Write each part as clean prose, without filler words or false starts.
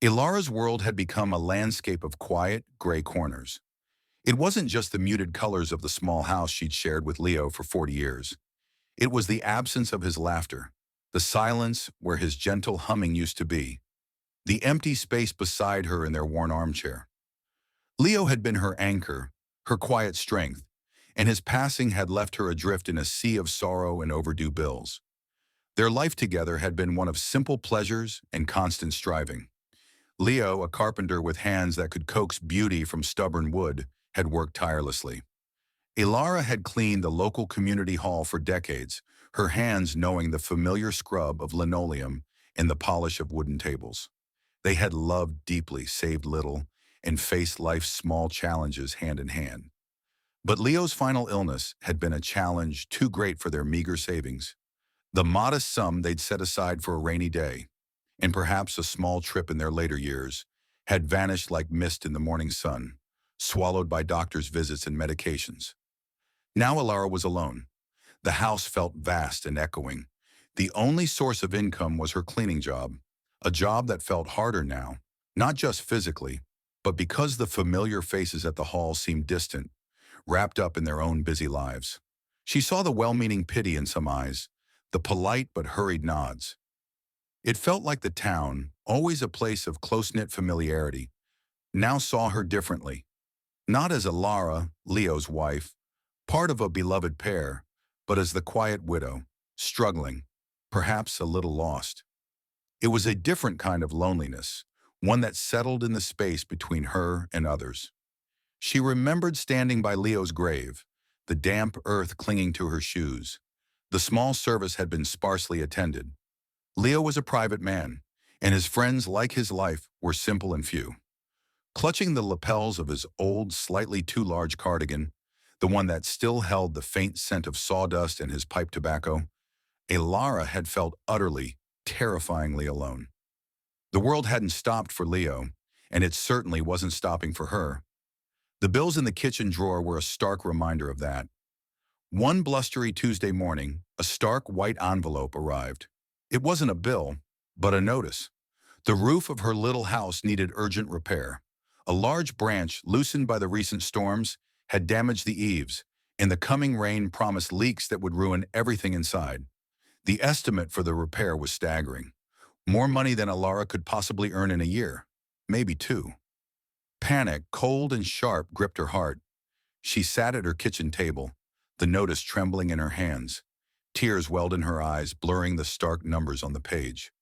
Ilara's world had become a landscape of quiet, gray corners. It wasn't just the muted colors of the small house she'd shared with Leo for 40 years. It was the absence of his laughter, the silence where his gentle humming used to be, the empty space beside her in their worn armchair. Leo had been her anchor, her quiet strength, and his passing had left her adrift in a sea of sorrow and overdue bills. Their life together had been one of simple pleasures and constant striving. Leo, a carpenter with hands that could coax beauty from stubborn wood, had worked tirelessly. Ilara had cleaned the local community hall for decades, her hands knowing the familiar scrub of linoleum and the polish of wooden tables. They had loved deeply, saved little, and faced life's small challenges hand in hand. But Leo's final illness had been a challenge too great for their meager savings. The modest sum they'd set aside for a rainy day, and perhaps a small trip in their later years, had vanished like mist in the morning sun, swallowed by doctors' visits and medications. Now Ilara was alone. The house felt vast and echoing. The only source of income was her cleaning job, a job that felt harder now, not just physically, but because the familiar faces at the hall seemed distant, wrapped up in their own busy lives. She saw the well-meaning pity in some eyes, the polite but hurried nods. It felt like the town, always a place of close-knit familiarity, now saw her differently. Not as Ilara, Leo's wife, part of a beloved pair, but as the quiet widow, struggling, perhaps a little lost. It was a different kind of loneliness, one that settled in the space between her and others. She remembered standing by Leo's grave, the damp earth clinging to her shoes. The small service had been sparsely attended. Leo was a private man, and his friends, like his life, were simple and few. Clutching the lapels of his old, slightly too large cardigan, the one that still held the faint scent of sawdust and his pipe tobacco, Ilara had felt utterly, terrifyingly alone. The world hadn't stopped for Leo, and it certainly wasn't stopping for her. The bills in the kitchen drawer were a stark reminder of that. One blustery Tuesday morning, a stark white envelope arrived. It wasn't a bill, but a notice. The roof of her little house needed urgent repair. A large branch, loosened by the recent storms, had damaged the eaves, and the coming rain promised leaks that would ruin everything inside. The estimate for the repair was staggering. More money than Ilara could possibly earn in a year, maybe two. Panic, cold and sharp, gripped her heart. She sat at her kitchen table, the notice trembling in her hands. Tears welled in her eyes, blurring the stark numbers on the page.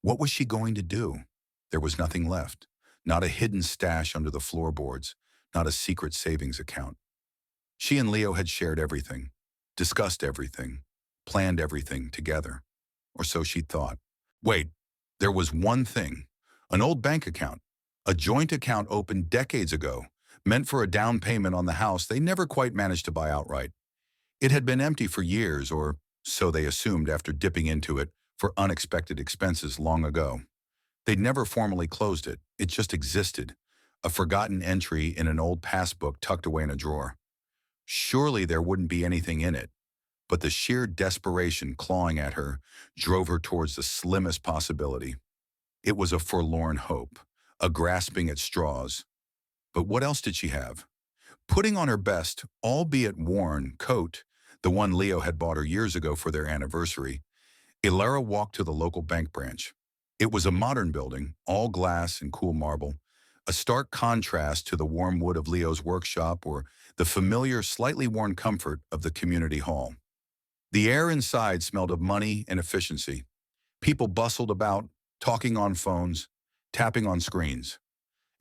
What was she going to do? There was nothing left. Not a hidden stash under the floorboards, not a secret savings account. She and Leo had shared everything, discussed everything, planned everything together. Or so she thought. Wait, there was one thing. An old bank account. A joint account opened decades ago, meant for a down payment on the house they never quite managed to buy outright. It had been empty for years, or so they assumed after dipping into it for unexpected expenses long ago. They'd never formally closed it. It just existed, a forgotten entry in an old passbook tucked away in a drawer. Surely there wouldn't be anything in it, but the sheer desperation clawing at her drove her towards the slimmest possibility. It was a forlorn hope, a grasping at straws. But what else did she have? Putting on her best, albeit worn, coat, the one Leo had bought her years ago for their anniversary, Ilara walked to the local bank branch. It was a modern building, all glass and cool marble, a stark contrast to the warm wood of Leo's workshop or the familiar, slightly worn comfort of the community hall. The air inside smelled of money and efficiency. People bustled about, talking on phones, tapping on screens.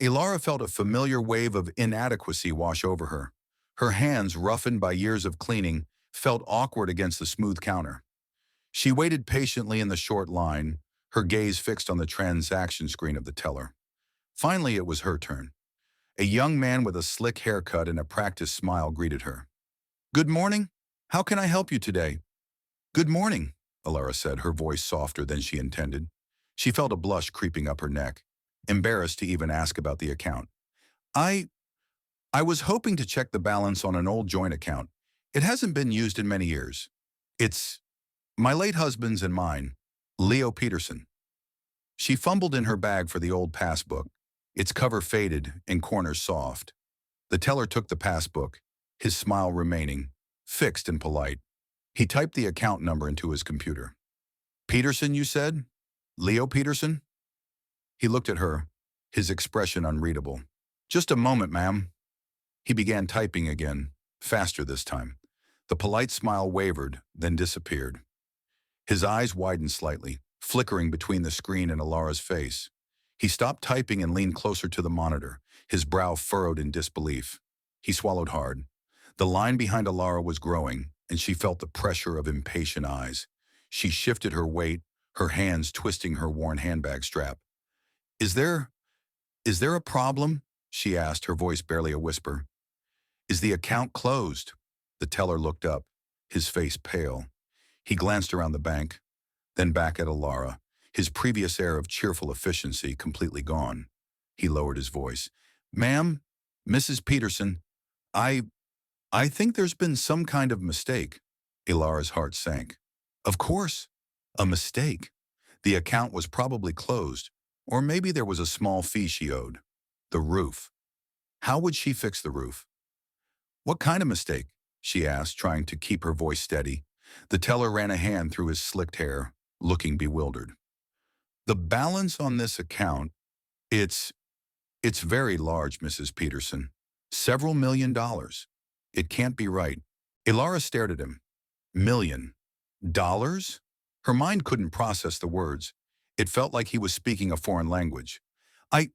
Ilara felt a familiar wave of inadequacy wash over her. Her hands, roughened by years of cleaning, felt awkward against the smooth counter. She waited patiently in the short line, her gaze fixed on the transaction screen of the teller. Finally, it was her turn. A young man with a slick haircut and a practiced smile greeted her. "Good morning. How can I help you today?" "Good morning," Ilara said, her voice softer than she intended. She felt a blush creeping up her neck, embarrassed to even ask about the account. I I was hoping to check the balance on an old joint account. It hasn't been used in many years. It's my late husband's and mine, Leo Peterson." She fumbled in her bag for the old passbook, its cover faded and corners soft. The teller took the passbook, his smile remaining, fixed and polite. He typed the account number into his computer. Peterson, you said? Leo Peterson? He looked at her, his expression unreadable. Just a moment, ma'am. He began typing again, faster this time. The polite smile wavered, then disappeared. His eyes widened slightly, flickering between the screen and Alara's face. He stopped typing and leaned closer to the monitor, his brow furrowed in disbelief. He swallowed hard. The line behind Alara was growing, and she felt the pressure of impatient eyes. She shifted her weight, her hands twisting her worn handbag strap. Is there a problem? She asked, her voice barely a whisper. Is the account closed? The teller looked up, his face pale. He glanced around the bank, then back at Alara, his previous air of cheerful efficiency completely gone. He lowered his voice. Ma'am, Mrs. Peterson, I think there's been some kind of mistake. Alara's heart sank. Of course, a mistake. The account was probably closed, or maybe there was a small fee she owed. The roof. How would she fix the roof? What kind of mistake? She asked, trying to keep her voice steady. The teller ran a hand through his slicked hair, looking bewildered. The balance on this account, it's very large, Mrs. Peterson. Several $1,000,000. It can't be right. Alara stared at him. $1,000,000? Her mind couldn't process the words. It felt like he was speaking a foreign language. I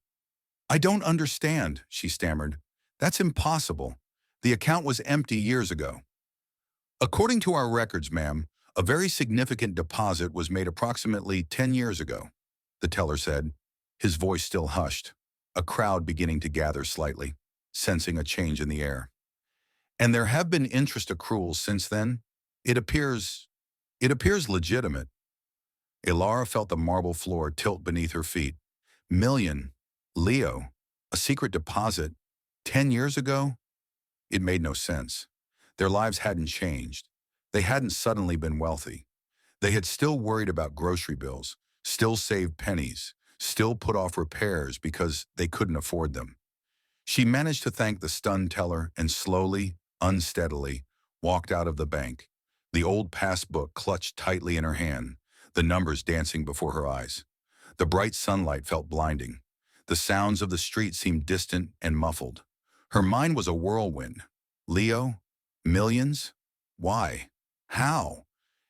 don't understand, she stammered. That's impossible. The account was empty years ago. According to our records, ma'am, a very significant deposit was made approximately 10 years ago, the teller said, his voice still hushed, a crowd beginning to gather slightly, sensing a change in the air. And there have been interest accruals since then? It appears legitimate. Alara felt the marble floor tilt beneath her feet. Million. Leo. A secret deposit. 10 years ago? It made no sense. Their lives hadn't changed. They hadn't suddenly been wealthy. They had still worried about grocery bills, still saved pennies, still put off repairs because they couldn't afford them. She managed to thank the stunned teller and slowly, unsteadily, walked out of the bank, the old passbook clutched tightly in her hand, the numbers dancing before her eyes. The bright sunlight felt blinding. The sounds of the street seemed distant and muffled. Her mind was a whirlwind. Leo? Millions? Why? How?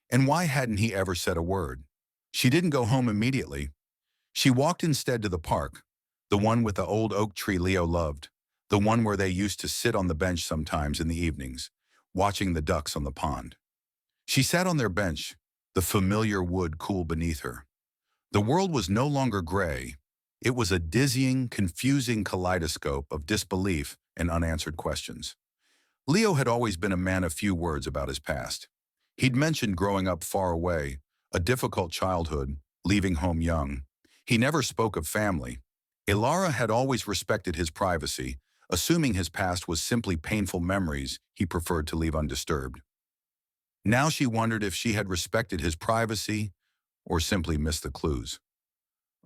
And why hadn't he ever said a word? She didn't go home immediately. She walked instead to the park, the one with the old oak tree Leo loved, the one where they used to sit on the bench sometimes in the evenings, watching the ducks on the pond. She sat on their bench, the familiar wood cool beneath her. The world was no longer gray. It was a dizzying, confusing kaleidoscope of disbelief and unanswered questions. Leo had always been a man of few words about his past. He'd mentioned growing up far away, a difficult childhood, leaving home young. He never spoke of family. Alara had always respected his privacy, assuming his past was simply painful memories he preferred to leave undisturbed. Now she wondered if she had respected his privacy or simply missed the clues.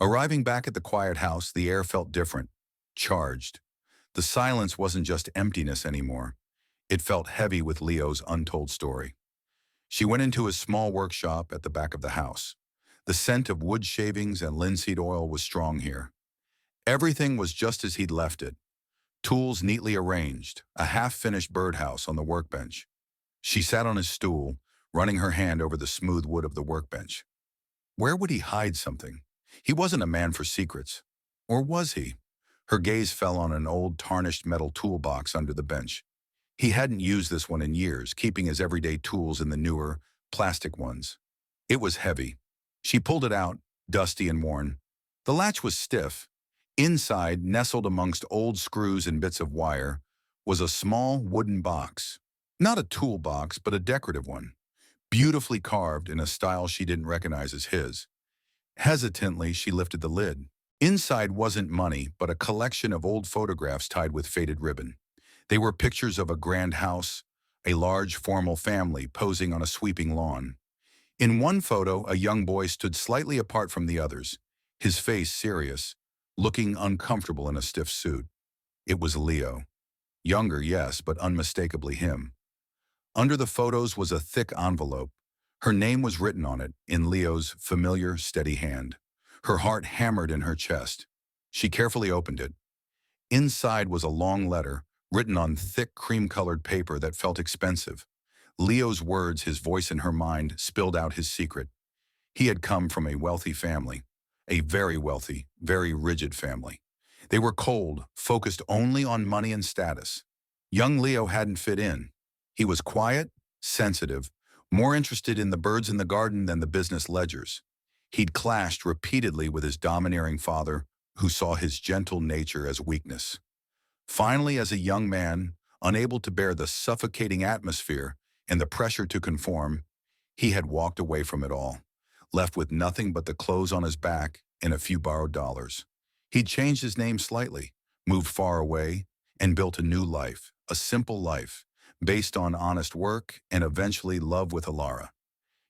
Arriving back at the quiet house, the air felt different, charged. The silence wasn't just emptiness anymore. It felt heavy with Leo's untold story. She went into his small workshop at the back of the house. The scent of wood shavings and linseed oil was strong here. Everything was just as he'd left it. Tools neatly arranged, a half-finished birdhouse on the workbench. She sat on his stool, running her hand over the smooth wood of the workbench. Where would he hide something? He wasn't a man for secrets. Or was he? Her gaze fell on an old tarnished metal toolbox under the bench. He hadn't used this one in years, keeping his everyday tools in the newer, plastic ones. It was heavy. She pulled it out, dusty and worn. The latch was stiff. Inside, nestled amongst old screws and bits of wire, was a small wooden box. Not a toolbox, but a decorative one, beautifully carved in a style she didn't recognize as his. Hesitantly, she lifted the lid. Inside wasn't money, but a collection of old photographs tied with faded ribbon. They were pictures of a grand house, a large formal family posing on a sweeping lawn. In one photo, a young boy stood slightly apart from the others, his face serious, looking uncomfortable in a stiff suit. It was Leo. Younger, yes, but unmistakably him. Under the photos was a thick envelope. Her name was written on it, in Leo's familiar, steady hand. Her heart hammered in her chest. She carefully opened it. Inside was a long letter, written on thick cream-colored paper that felt expensive. Leo's words, his voice in her mind, spilled out his secret. He had come from a wealthy family. A very wealthy, very rigid family. They were cold, focused only on money and status. Young Leo hadn't fit in. He was quiet, sensitive, more interested in the birds in the garden than the business ledgers. He'd clashed repeatedly with his domineering father, who saw his gentle nature as weakness. Finally, as a young man, unable to bear the suffocating atmosphere and the pressure to conform, he had walked away from it all, left with nothing but the clothes on his back and a few borrowed dollars. He'd changed his name slightly, moved far away, and built a new life, a simple life, based on honest work and eventually love with Alara.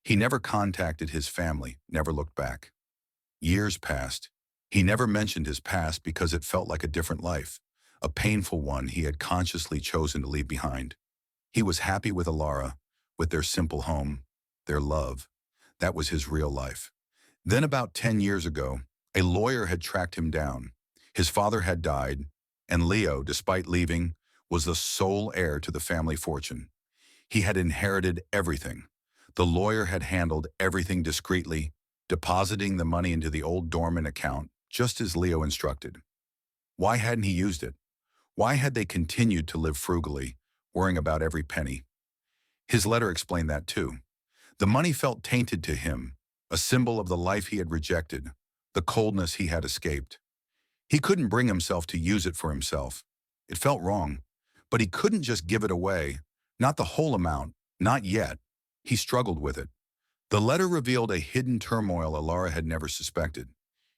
He never contacted his family, never looked back. Years passed. He never mentioned his past because it felt like a different life, a painful one he had consciously chosen to leave behind. He was happy with Alara, with their simple home, their love. That was his real life. Then about 10 years ago, a lawyer had tracked him down. His father had died, and Leo, despite leaving, was the sole heir to the family fortune. He had inherited everything. The lawyer had handled everything discreetly, depositing the money into the old dormant account, just as Leo instructed. Why hadn't he used it? Why had they continued to live frugally, worrying about every penny? His letter explained that too. The money felt tainted to him, a symbol of the life he had rejected, the coldness he had escaped. He couldn't bring himself to use it for himself. It felt wrong, but he couldn't just give it away, not the whole amount, not yet. He struggled with it. The letter revealed a hidden turmoil Alara had never suspected.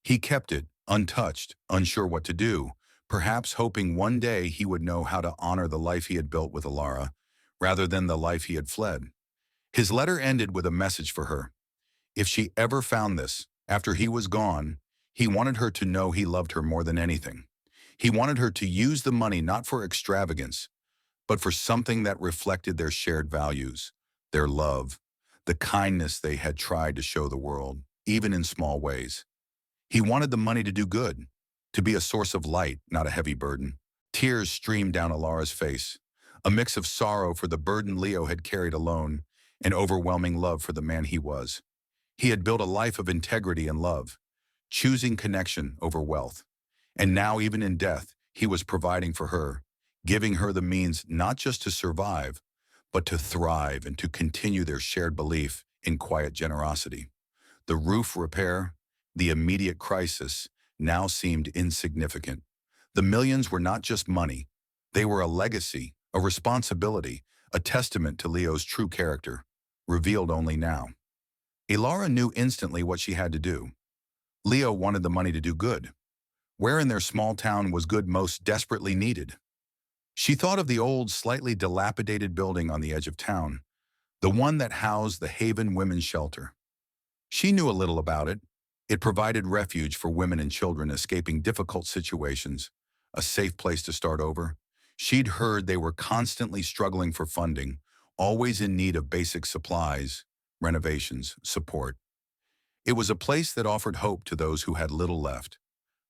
He kept it, untouched, unsure what to do, perhaps hoping one day he would know how to honor the life he had built with Alara, rather than the life he had fled. His letter ended with a message for her. If she ever found this, after he was gone, he wanted her to know he loved her more than anything. He wanted her to use the money not for extravagance, but for something that reflected their shared values, their love, the kindness they had tried to show the world, even in small ways. He wanted the money to do good, to be a source of light, not a heavy burden. Tears streamed down Alara's face, a mix of sorrow for the burden Leo had carried alone and overwhelming love for the man he was. He had built a life of integrity and love, choosing connection over wealth. And now, even in death, he was providing for her, giving her the means not just to survive, but to thrive and to continue their shared belief in quiet generosity. The roof repair, the immediate crisis, now seemed insignificant. The millions were not just money. They were a legacy, a responsibility, a testament to Leo's true character, revealed only now. Alara knew instantly what she had to do. Leo wanted the money to do good. Where in their small town was good most desperately needed? She thought of the old, slightly dilapidated building on the edge of town, the one that housed the Haven Women's Shelter. She knew a little about it. It provided refuge for women and children escaping difficult situations, a safe place to start over. She'd heard they were constantly struggling for funding, always in need of basic supplies, renovations, support. It was a place that offered hope to those who had little left,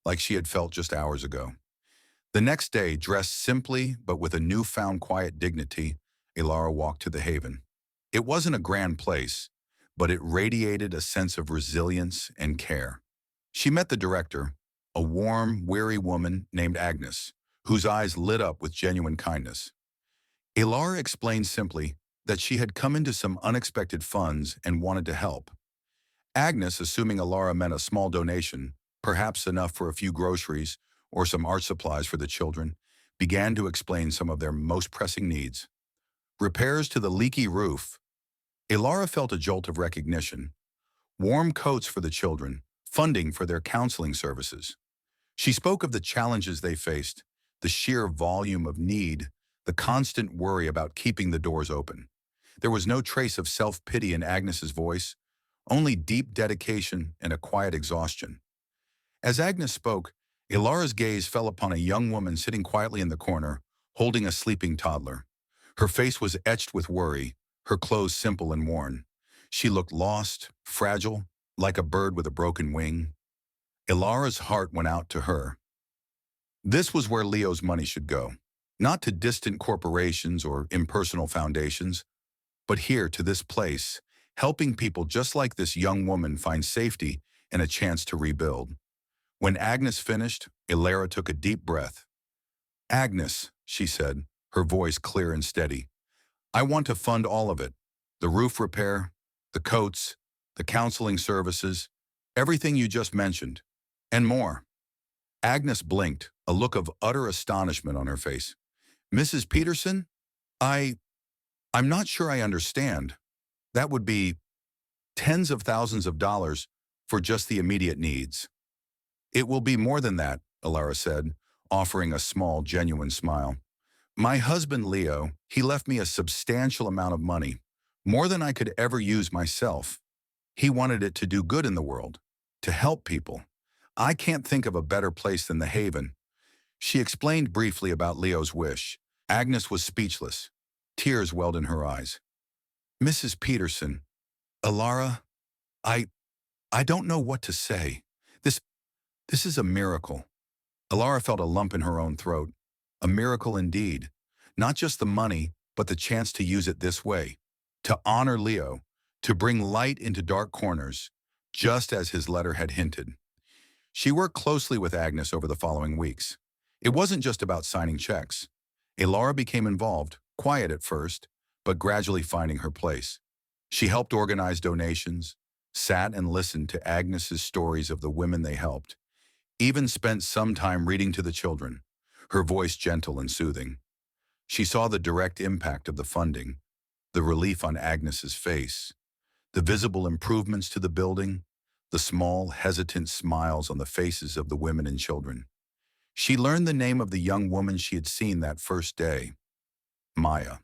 like she had felt just hours ago. The next day, dressed simply but with a newfound quiet dignity, Alara walked to the Haven. It wasn't a grand place, but it radiated a sense of resilience and care. She met the director, a warm, weary woman named Agnes, whose eyes lit up with genuine kindness. Alara explained simply that she had come into some unexpected funds and wanted to help. Agnes, assuming Alara meant a small donation, perhaps enough for a few groceries or some art supplies for the children, began to explain some of their most pressing needs. Repairs to the leaky roof. Alara felt a jolt of recognition. Warm coats for the children, funding for their counseling services. She spoke of the challenges they faced, the sheer volume of need, the constant worry about keeping the doors open. There was no trace of self-pity in Agnes's voice, only deep dedication and a quiet exhaustion. As Agnes spoke, Ilara's gaze fell upon a young woman sitting quietly in the corner, holding a sleeping toddler. Her face was etched with worry, her clothes simple and worn. She looked lost, fragile, like a bird with a broken wing. Ilara's heart went out to her. This was where Leo's money should go. Not to distant corporations or impersonal foundations, but here to this place, helping people just like this young woman find safety and a chance to rebuild. When Agnes finished, Ilara took a deep breath. "Agnes," she said, her voice clear and steady, "I want to fund all of it. The roof repair, the coats, the counseling services, everything you just mentioned, and more." Agnes blinked, a look of utter astonishment on her face. "Mrs. Peterson? I, I'm not sure I understand. That would be tens of thousands of dollars for just the immediate needs." "It will be more than that," Ilara said, offering a small, genuine smile. "My husband, Leo, he left me a substantial amount of money, more than I could ever use myself. He wanted it to do good in the world, to help people. I can't think of a better place than the Haven." She explained briefly about Leo's wish. Agnes was speechless. Tears welled in her eyes. "Mrs. Peterson, Ilara, I, I don't know what to say. This, this is a miracle." Ilara felt a lump in her own throat. A miracle indeed. Not just the money, but the chance to use it this way. To honor Leo, to bring light into dark corners, just as his letter had hinted. She worked closely with Agnes over the following weeks. It wasn't just about signing checks. Ilara became involved, quiet at first, but gradually finding her place. She helped organize donations, sat and listened to Agnes's stories of the women they helped, even spent some time reading to the children, her voice gentle and soothing. She saw the direct impact of the funding, the relief on Agnes's face, the visible improvements to the building, the small, hesitant smiles on the faces of the women and children. She learned the name of the young woman she had seen that first day, Maya.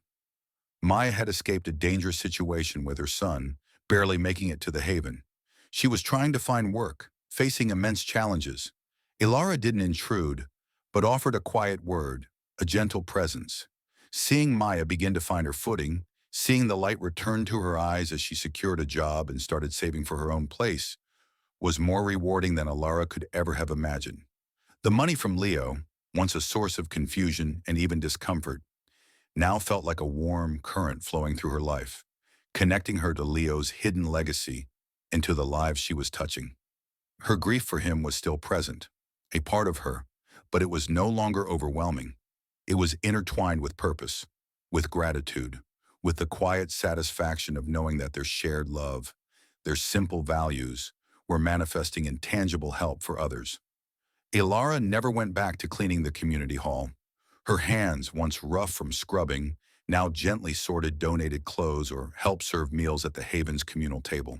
Maya had escaped a dangerous situation with her son, barely making it to the Haven. She was trying to find work, facing immense challenges. Ilara didn't intrude, but offered a quiet word, a gentle presence. Seeing Maya begin to find her footing, seeing the light return to her eyes as she secured a job and started saving for her own place, was more rewarding than Ilara could ever have imagined. The money from Leo, once a source of confusion and even discomfort, now felt like a warm current flowing through her life, connecting her to Leo's hidden legacy and to the lives she was touching. Her grief for him was still present, a part of her, but it was no longer overwhelming. It was intertwined with purpose, with gratitude, with the quiet satisfaction of knowing that their shared love, their simple values, were manifesting in tangible help for others. Ilara never went back to cleaning the community hall. Her hands, once rough from scrubbing, now gently sorted donated clothes or helped serve meals at the Haven's communal table.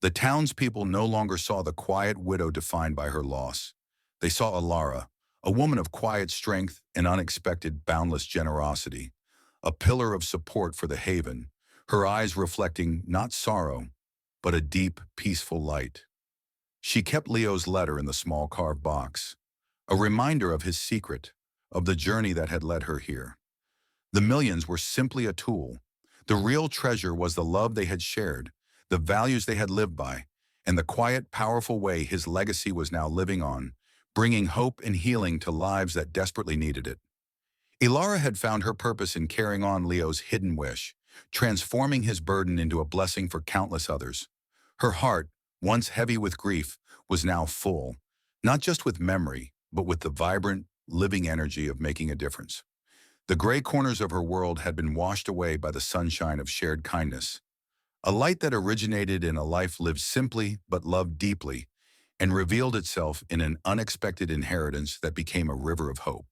The townspeople no longer saw the quiet widow defined by her loss. They saw Ilara, a woman of quiet strength and unexpected boundless generosity, a pillar of support for the Haven, her eyes reflecting not sorrow, but a deep, peaceful light. She kept Leo's letter in the small carved box, a reminder of his secret, of the journey that had led her here. The millions were simply a tool. The real treasure was the love they had shared, the values they had lived by, and the quiet, powerful way his legacy was now living on, bringing hope and healing to lives that desperately needed it. Ilara had found her purpose in carrying on Leo's hidden wish, transforming his burden into a blessing for countless others. Her heart, once heavy with grief, was now full, not just with memory, but with the vibrant, living energy of making a difference. The gray corners of her world had been washed away by the sunshine of shared kindness, a light that originated in a life lived simply but loved deeply, and revealed itself in an unexpected inheritance that became a river of hope.